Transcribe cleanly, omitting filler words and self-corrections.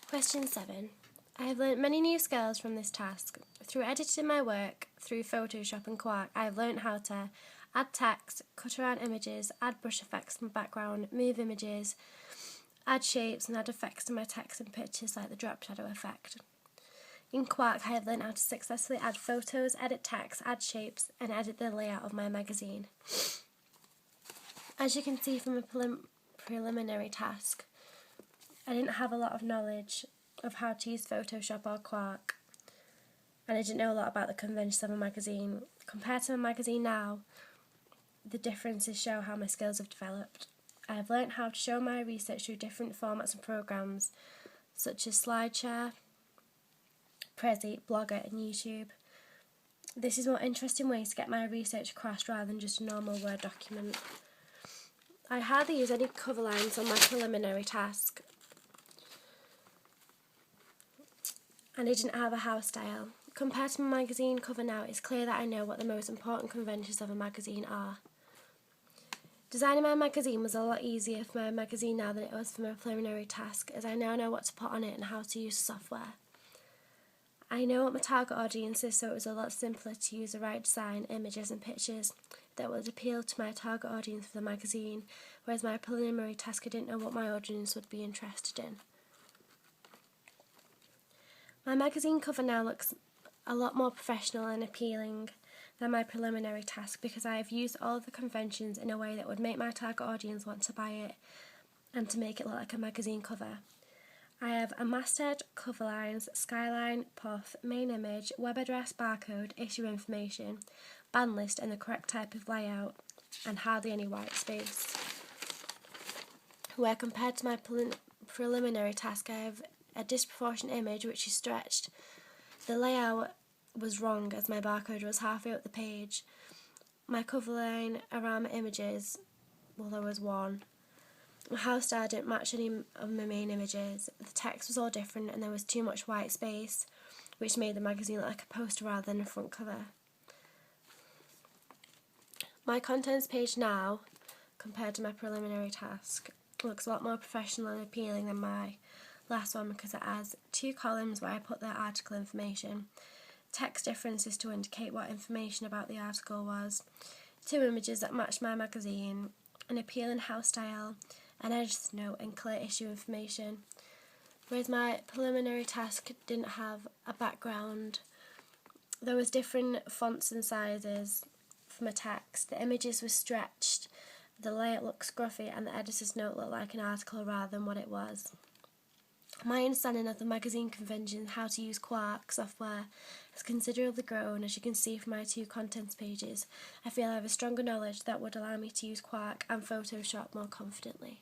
Question 7. I have learnt many new skills from this task. Through editing my work, through Photoshop and Quark, I have learnt how to add text, cut around images, add brush effects to my background, move images, add shapes and add effects to my text and pictures like the drop shadow effect. In Quark, I have learnt how to successfully add photos, edit text, add shapes and edit the layout of my magazine. As you can see from a preliminary task, I didn't have a lot of knowledge of how to use Photoshop or Quark, and I didn't know a lot about the conventions of a magazine. Compared to my magazine now, the differences show how my skills have developed. I have learnt how to show my research through different formats and programs such as SlideShare, Prezi, Blogger and YouTube. This is a more interesting way to get my research across rather than just a normal Word document. I hardly use any cover lines on my preliminary task, and I didn't have a house style. Compared to my magazine cover now, it's clear that I know what the most important conventions of a magazine are. Designing my magazine was a lot easier for my magazine now than it was for my preliminary task, as I now know what to put on it and how to use the software. I know what my target audience is, so it was a lot simpler to use the right design, images and pictures that would appeal to my target audience for the magazine, whereas my preliminary task I didn't know what my audience would be interested in. My magazine cover now looks a lot more professional and appealing than my preliminary task because I have used all of the conventions in a way that would make my target audience want to buy it and to make it look like a magazine cover. I have a masthead, cover lines, skyline, puff, main image, web address, barcode, issue information, band list and the correct type of layout, and hardly any white space. Where compared to my preliminary task, I have a disproportionate image which is stretched. The layout was wrong as my barcode was halfway up the page. My cover line around my images, well, there was one. My house style didn't match any of my main images. The text was all different and there was too much white space, which made the magazine look like a poster rather than a front cover. My contents page now, compared to my preliminary task, looks a lot more professional and appealing than my last one because it has 2 columns where I put the article information, text differences to indicate what information about the article was, 2 images that match my magazine, an appealing house style, an editor's note and clear issue information. Whereas my preliminary task didn't have a background. There was different fonts and sizes for my text. The images were stretched, the layout looked scruffy and the editor's note looked like an article rather than what it was. My understanding of the magazine convention and how to use Quark software has considerably grown, as you can see from my 2 contents pages. I feel I have a stronger knowledge that would allow me to use Quark and Photoshop more confidently.